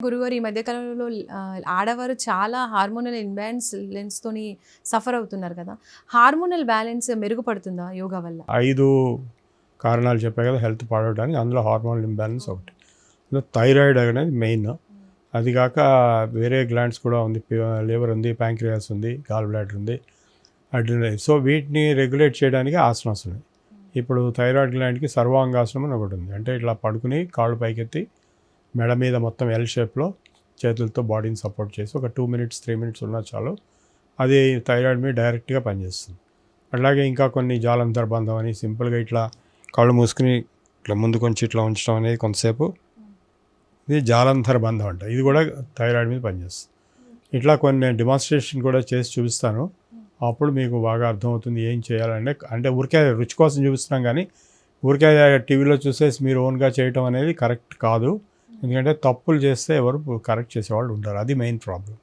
గురుగారు ఈ మధ్య కాలంలో ఆడవారు చాలా హార్మోనల్ ఇంబాలెన్స్‌తోని సఫర్ అవుతున్నారు కదా! హార్మోనల్ బ్యాలెన్స్ మెరుగుపడుతుందా యోగా వల్ల? 5 కారణాలు చెప్పా కదా హెల్త్ పాడవడానికి. అందులో హార్మోనల్ ఇంబాలెన్స్ ఒకటి. ఇందులో థైరాయిడ్ అనేది మెయిన్. అది కాక వేరే గ్లాండ్స్ కూడా ఉంది. లివర్ ఉంది, ప్యాంక్రియాస్ ఉంది, గాల్ బ్లాడర్ ఉంది, అడ్రినల్. సో వీటిని రెగ్యులేట్ చేయడానికి ఆసనాస్ ఉన్నాయి. ఇప్పుడు థైరాయిడ్ గ్లాండ్కి సర్వాంగాసనం అని ఒకటి ఉంది. అంటే ఇట్లా పడుకుని కాళ్ళు పైకెత్తి మెడ మీద మొత్తం ఎల్ షేప్లో చేతులతో బాడీని సపోర్ట్ చేసి ఒక 2 మినిట్స్ 3 మినిట్స్ ఉన్నా చాలు. అది థైరాయిడ్ మీద డైరెక్ట్గా పనిచేస్తుంది. అట్లాగే ఇంకా కొన్ని జాలంతర్బంధం అని సింపుల్గా ఇట్లా కళ్ళు మూసుకుని ఇట్లా ముందు కొంచెం ఇట్లా ఉంచడం అనేది కొంతసేపు, ఇది జాలంతర్బంధం అంట. ఇది కూడా థైరాయిడ్ మీద పనిచేస్తుంది. ఇట్లా కొన్ని నేను డెమాన్స్ట్రేషన్ కూడా చేసి చూపిస్తాను. అప్పుడు మీకు బాగా అర్థమవుతుంది ఏం చేయాలంటే. అంటే ఊరికే రుచి కోసం చూపిస్తున్నాం కానీ ఊరికే టీవీలో చూసేసి మీరు ఓన్గా చేయటం అనేది కరెక్ట్ కాదు. ఎందుకంటే తప్పులు చేస్తే ఎవరు కరెక్ట్ చేసేవాళ్ళు ఉంటారు. అది మెయిన్ ప్రాబ్లం.